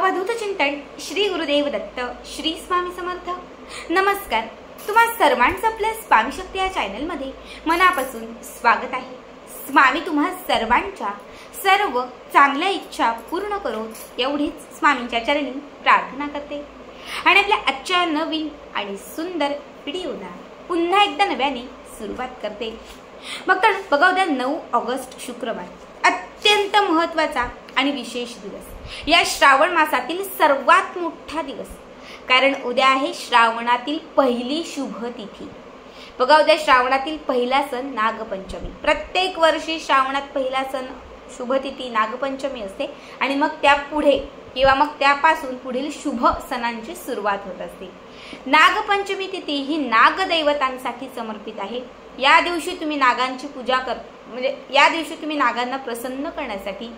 अवधूत चिंतन श्री गुरुदेव दत्त श्री स्वामी समर्थ। नमस्कार, तुम्हा सर्वांचं आपल्या स्वामी शक्ती या चॅनल मध्ये मनापासून स्वागत आहे। स्वामी तुम्हा सर्वांच्या सर्व चांगल्या इच्छा पूर्ण करो एवढीच स्वामींच्या चरणी प्रार्थना करते आणि आपल्या आजच्या नवीन आणि सुंदर व्हिडिओला पुन्हा एकदा नव्याने सुरुवात करते। मग तर बघा, उद्या 9 ऑगस्ट शुक्रवार अत्यंत महत्त्वाचा आणि विशेष दिवस, या श्रावण मासातील सर्वात मोठा दिवस, कारण उद्या आहे श्रावणातील पहिली शुभ तिथी। बघा, उद्या श्रावणातील पहिला सण नागपंचमी। प्रत्येक वर्षी श्रावणात पहिला सण शुभ तिथी नागपंचमी असते आणि मग त्या पुढे किंवा मग त्यापासून पुढील शुभ सणांची सुरुवात होत असते। नागपंचमी तिथी ही नागदैवतांसाठी समर्पित आहे। या दिवशी तुम्ही नागांची पूजा म्हणजे या दिवशी तुम्ही नागांना प्रसन्न करण्यासाठी,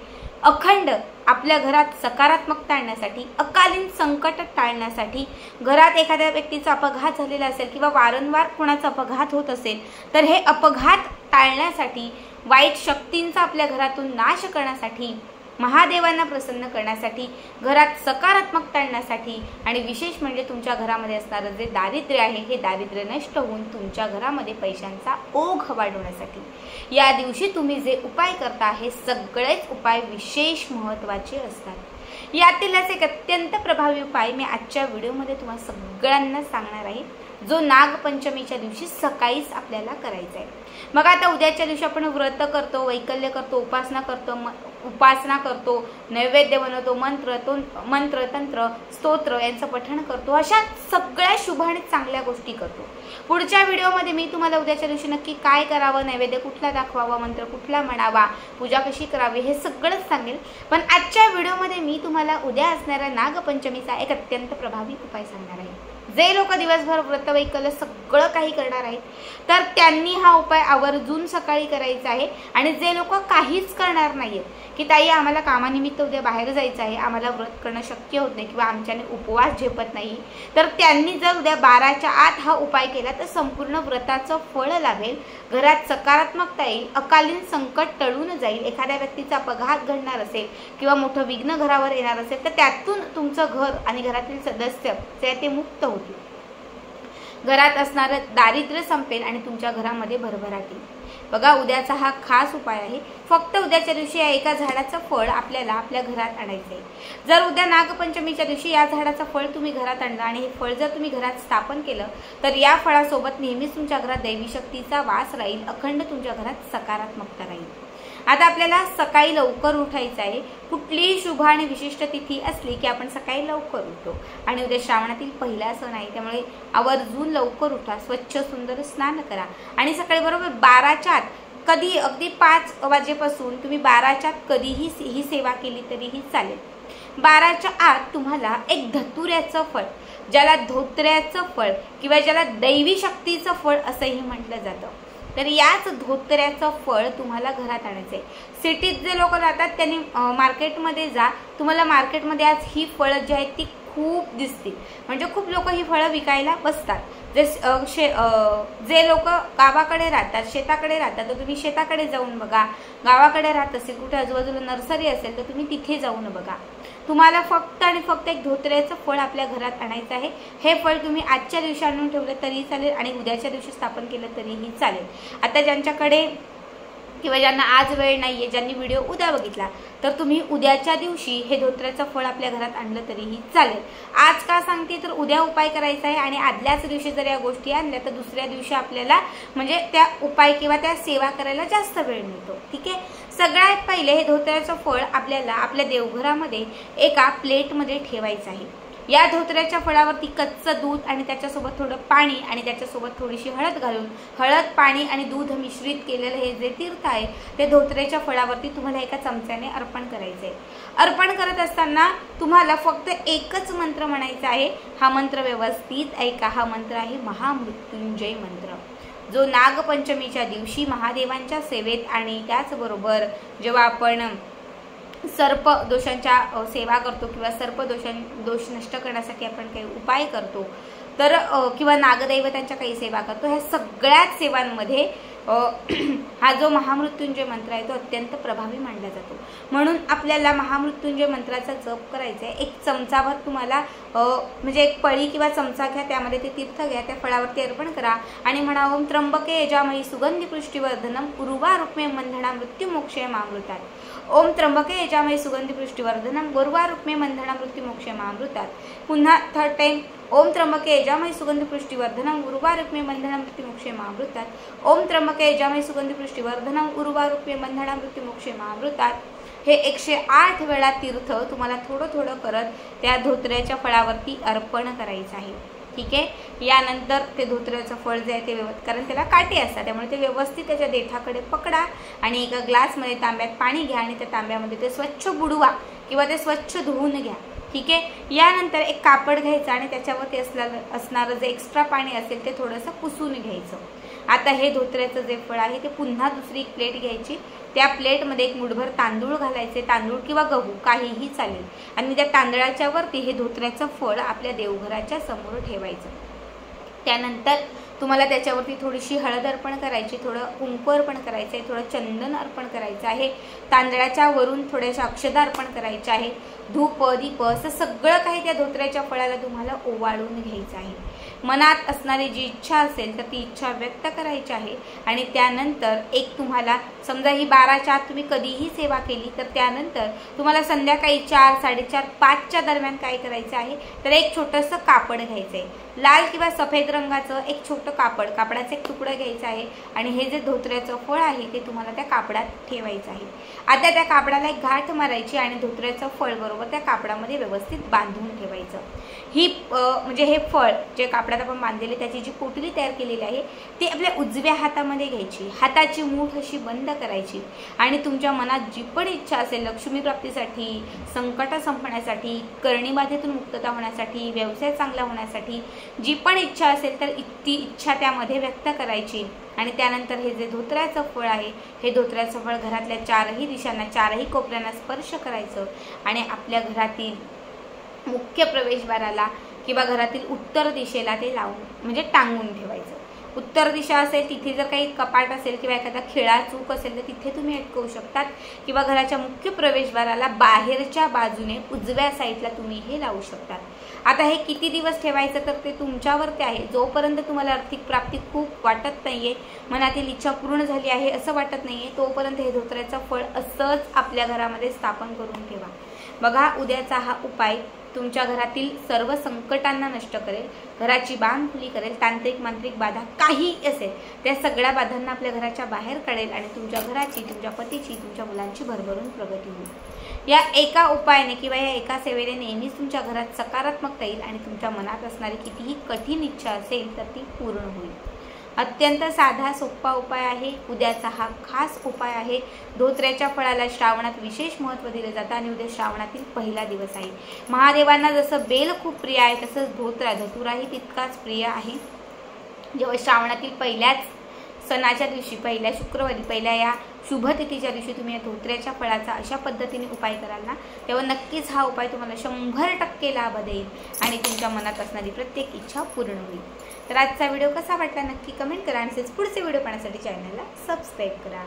अखंड आपल्या घरात सकारात्मकता आणण्यासाठी, अकालीन संकट टाळण्यासाठी, घरात एखाद्या व्यक्तीचा अपघात झालेला असेल किंवा वारंवार कोणाचा अपघात होत असेल तर हे अपघात टाळण्यासाठी, वाईट शक्तींचा आपल्या घरातून नाश करण्यासाठी, महादेवांना प्रसन्न करण्यासाठी, घरात सकारात्मकता आणण्यासाठी आणि विशेष म्हणजे तुमच्या घरामध्ये असणारं जे दारिद्र्य आहे हे दारिद्र्य नष्ट होऊन तुमच्या घरामध्ये पैशांचा ओघ वाढवण्यासाठी या दिवशी तुम्ही जे उपाय करता हे सगळेच उपाय विशेष महत्त्वाचे असतात। यातीलच एक अत्यंत प्रभावी उपाय मी आजच्या व्हिडिओमध्ये तुम्हाला सगळ्यांना सांगणार आहे, जो नागपंचमीच्या दिवशी सकाळीच आपल्याला करायचा आहे। मग आता उद्याच्या दिवशी आपण व्रत करतो, वैकल्य करतो, उपासना करतो, नैवेद्य बनवतो, मंत्र तंत्र स्तोत्र यांचं पठण करतो, अशा सगळ्या शुभ आणि चांगल्या गोष्टी करतो। पुढच्या व्हिडिओमध्ये मी तुम्हाला उद्याच्या दिवशी नक्की काय करावं, नैवेद्य कुठला दाखवावा, मंत्र कुठला म्हणावा, पूजा कशी करावी हे सगळंच सांगेल। पण आजच्या व्हिडिओमध्ये मी तुम्हाला उद्या असणाऱ्या नागपंचमीचा एक अत्यंत प्रभावी उपाय सांगणार आहे। जे लोक दिवसभर व्रत वैकल्य सगळं काही करणार आहेत तर त्यांनी हा उपाय आवर्जून सकाळी करायचा आहे। आणि जे लोक काहीच करणार नाहीयेत की ताई आम्हाला कामानिमित्त उद्या बाहेर जायचं आहे, आम्हाला व्रत करणं शक्य होत नाही किंवा आमच्याने उपवास झेपत नाही, तर त्यांनी जर उद्या 12च्या आत हा उपाय केला तर संपूर्ण व्रताचं फळ लाभेल, घरात सकारात्मकता येईल, अकालीन संकट टळून जाईल, एखाद्या व्यक्तीचा अपघात घडणार असेल किंवा मोठं विघ्न घरावर येणार असेल तर त्यातून तुमचं घर आणि घरातील सदस्य ते मुक्त होतील, घरात असणारं दारिद्र्य संपेल आणि तुमच्या घरामध्ये भरभराट येईल। बघा, उद्याचा हा खास उपाय आहे। फक्त उद्याच्या दिवशी या एका झाडाचं फळ आपल्याला आपल्या घरात आणायचं आहे। जर उद्या नागपंचमीच्या दिवशी या झाडाचं फळ तुम्ही घरात आणलं आणि हे फळ जर तुम्ही घरात स्थापन केलं तर या फळासोबत नेहमीच तुमच्या घरात दैवी शक्तीचा वास राहील, अखंड तुमच्या घरात सकारात्मकता राहील। आता आपल्याला सकाळी लवकर उठायचं आहे। कुठलीही शुभ आणि विशिष्ट तिथी असली की आपण सकाळी लवकर उठतो आणि उद्या श्रावणातील पहिला सण आहे, त्यामुळे आवर्जून लवकर उठा, स्वच्छ सुंदर स्नान करा आणि सकाळी बरोबर 12च्या आत, कधी अगदी 5 वाजेपासून तुम्ही 12च्या आत कधीही ही सेवा केली तरीही चालेल। 12च्या आत तुम्हाला एक धतुऱ्याचं फळ, ज्याला धोत्र्याचं फळ किंवा ज्याला दैवी शक्तीचं फळ असंही म्हटलं जातं, तर याच धोत्र्याचं फळ तुम्हाला घरात आणायचं आहे। सिटीत जे लोक राहतात त्यांनी मार्केटमध्ये जा, तुम्हाला मार्केटमध्ये आज ही फळं जी आहेत ती खूप दिसतील, म्हणजे खूप लोक ही फळं विकायला बसतात। जे लोक गावाकडे राहतात, शेताकडे राहतात तर तुम्ही शेताकडे जाऊन बघा, गावाकडे राहत असेल कुठे आजूबाजूला नर्सरी असेल तर तुम्ही तिथे जाऊन बघा। तुम्हाला फक्त आणि फक्त एक धोत्र्याचं फळ आपल्या घरात आणायचं आहे। हे फळ तुम्ही आजच्या दिवशी आणून ठेवलं तरीही चालेल आणि उद्याच्या दिवशी स्थापन केलं तरीही चालेल। आता ज्यांच्याकडे किंवा ज्यांना आज वेळ नाहीये, ज्यांनी व्हिडिओ उद्या बघितला तर तुम्ही उद्याच्या दिवशी हे धोत्र्याचं फळ आपल्या घरात आणलं तरीही चालेल। आज का सांगते तर उद्या उपाय करायचा आहे आणि आदल्याच दिवशी जर या गोष्टी आणल्या तर दुसऱ्या दिवशी आपल्याला म्हणजे त्या उपाय किंवा त्या सेवा करायला जास्त वेळ मिळतो। ठीक आहे, सगळ्यात पहिले हे धोत्र्याचं फळ आपल्याला आपल्या देवघरामध्ये एका प्लेटमध्ये ठेवायचं आहे। या धोत्र्याच्या फळावरती कच्चं दूध आणि त्याच्यासोबत थोडं पाणी आणि त्याच्यासोबत थोडीशी हळद घालून, हळद, पाणी आणि दूध मिश्रित केलेलं हे जे तीर्थ आहे ते धोत्र्याच्या फळावरती तुम्हाला एका चमच्याने अर्पण करायचं आहे। अर्पण करत असताना तुम्हाला फक्त एकच मंत्र म्हणायचा आहे। हा मंत्र व्यवस्थित ऐका, हा मंत्र आहे महामृत्युंजय मंत्र, जो नागपंचमीच्या दिवशी महादेवांच्या सेवेत आणि त्याचबरोबर जेव्हा आपण सर्प दोषांच्या सेवा करतो किंवा सर्प दोष नष्ट करण्यासाठी आपण काही उपाय करतो तर किंवा नागदैवतांच्या काही सेवा करतो, ह्या सगळ्याच सेवांमध्ये हा जो महामृत्युंजय मंत्र आहे तो अत्यंत प्रभावी मानला जातो। म्हणून आपल्याला महामृत्युंजय मंत्राचा जप करायचा आहे। एक चमचाभर तुम्हाला म्हणजे एक पळी किंवा चमचा घ्या, त्यामध्ये ते तीर्थ घ्या, त्या फळावरती अर्पण करा आणि म्हणा ओम त्र्यंबके यजामहे सुगंधी पुष्टिवर्धनम उर्वारुक्मे बंधना मृत्युमोक्षे मामृतात। ओम त्र्यंबके यजामहे सुगंधी पुष्टिवर्धनम उर्वारुक्मे बंधना मृत्युमोक्षे मामृतात। पुन्हा थर्ड टाइम ओम त्र्यंबके यजामहे सुगंधी पुष्टिवर्धनम उर्वारुक्मे बंधना मृत्युमोक्षे मामृतात। ओम त्र्यंबके यजामहे सुगंधी पुष्टिवर्धनम उर्वारुक्मे बंधना मृत्युमोक्षे मामृतात। हे 108 वेळा तीर्थ तुम्हाला थोडं थोडं करत त्या धोत्र्याच्या फळावरती अर्पण करायचं आहे। ठीक आहे। यानंतर ते धोत्र्याचं फळ जे आहे ते कारण त्याला काटे असतात, त्यामुळे ते व्यवस्थित त्याच्या देठाकडे पकडा आणि एका ग्लासमध्ये तांब्यात पाणी घ्या आणि त्या तांब्यामध्ये ते स्वच्छ बुडवा किंवा ते स्वच्छ धुवून घ्या। ठीक आहे। यानंतर एक कापड घ्यायचं आणि त्याच्यावरती असणारं जे एक्स्ट्रा पाणी असेल ते थोडंसं पुसून घ्यायचं। आता हे धोत्र्याचं जे फळ आहे ते पुन्हा दुसरी एक प्लेट घ्यायची, त्या प्लेटमध्ये एक मुठभर तांदूळ घालायचे, तांदूळ किंवा गहू काहीही चालेल, आणि त्या तांदळाच्या वरती हे धोत्र्याचं फळ आपल्या देवघराच्या समोर ठेवायचं। त्यानंतर तुम्हाला त्याच्यावरती थोडीशी हळद अर्पण करायची, थोडं कुंकू अर्पण करायचं आहे, थोडं चंदन अर्पण करायचं आहे, तांदळाच्या वरून थोड्याशा अक्षता अर्पण करायच्या आहे, धूप दीप असं सगळं काही त्या धोत्र्याच्या फळाला तुम्हाला ओवाळून घ्यायचं आहे। मनात असणारी जी इच्छा असेल तर ती इच्छा व्यक्त करायची आहे आणि त्यानंतर एक तुम्हाला समजा ही 12च्या आत तुम्ही कधीही सेवा केली तर त्यानंतर तुम्हाला संध्याकाळी 4, 4:30, 5च्या दरम्यान काय करायचं आहे तर एक छोटंसं कापड घ्यायचं आहे, लाल किंवा सफेद रंगाचं एक छोटं कापडाचं एक तुकडं घ्यायचं आहे आणि हे जे धोत्र्याचं फळ आहे ते तुम्हाला त्या कापडात ठेवायचं आहे। आता त्या कापडाला एक गाठ मारायची आणि धोत्र्याचं फळ बरोबर त्या कापडामध्ये व्यवस्थित बांधून ठेवायचं। ही म्हणजे हे फळ जे कापडात आपण बांधलेले त्याची जी पोटली तयार केलेली आहे ती आपल्या उजव्या हातामध्ये घ्यायची, हाताची मूठ अशी बंद करायची आणि तुमच्या मनात जी पण इच्छा असेल लक्ष्मी प्राप्तीसाठी, संकट संपण्यासाठी, करणीबाधेतून मुक्तता होण्यासाठी, व्यवसाय चांगला होण्यासाठी जी पण इच्छा असेल तर ती इच्छा त्यामध्ये व्यक्त करायची आणि त्यानंतर हे जे धोत्र्याचं फळ आहे हे धोत्र्याचं फळ घरातल्या 4ही दिशांना, 4ही कोपऱ्यांना स्पर्श करायचं आणि आपल्या घरातील मुख्य प्रवेशद्वाराला किंवा घरातील उत्तर दिशेला ते लावून म्हणजे टांगून ठेवायचं। उत्तर दिशा असेल तिथे जर काही कपाट असेल किंवा एखादा खिळा चूक असेल तर तिथे तुम्ही अटकवू शकतात किंवा घराच्या मुख्य प्रवेशद्वाराला बाहेरच्या बाजूने उजव्या साईडला तुम्ही हे लावू शकतात। आता हे किती दिवस ठेवायचं तर ते तुमच्यावरती आहे। जोपर्यंत तुम्हाला आर्थिक प्राप्ती खूप वाटत नाहीये, मनातील इच्छा पूर्ण झाली आहे असं वाटत नाहीये, तोपर्यंत हे धोत्र्याचं फळ असंच आपल्या घरामध्ये स्थापन करून ठेवा। बघा, उद्याचा हा उपाय तुमच्या घरातील सर्व संकटांना नष्ट करेल, घराची बांध खुली करेल, तांत्रिक मांत्रिक बाधा काही असेल त्या सगळ्या बाधांना आपल्या घराच्या बाहेर काढेल आणि तुमच्या घराची, तुमच्या पतीची, तुमच्या मुलांची भरभरून प्रगती होईल। या एका उपायाने किंवा या एका सेवेने नेहमीच तुमच्या घरात सकारात्मकता येईल आणि तुमच्या मनात असणारी कितीही कठीण इच्छा असेल तर ती पूर्ण होईल। अत्यंत साधा सोपा उपाय आहे। उद्याचा हा खास उपाय आहे। धोत्र्याच्या फळाला श्रावणात विशेष महत्त्व दिले जातं आणि उद्या श्रावणातील पहिला दिवस आहे। महादेवांना जसं बेल खूप प्रिय आहे तसंच धतुराही तितकाच प्रिय आहे। जेव्हा श्रावणातील पहिल्याच सणाच्या दिवशी, पहिल्या शुक्रवारी, पहिल्या या शुभ तिथीच्या दिवशी तुम्ही या धोत्र्याच्या फळाचा अशा पद्धतीने उपाय कराल ना, तेव्हा नक्कीच हा उपाय तुम्हाला 100% लाभ देईल आणि तुमच्या मनात असणारी प्रत्येक इच्छा पूर्ण होईल। तर आजचा व्हिडिओ कसा वाटला नक्की कमेंट करा आणि पुढचे व्हिडिओ पाहण्यासाठी चॅनलला सबस्क्राईब करा।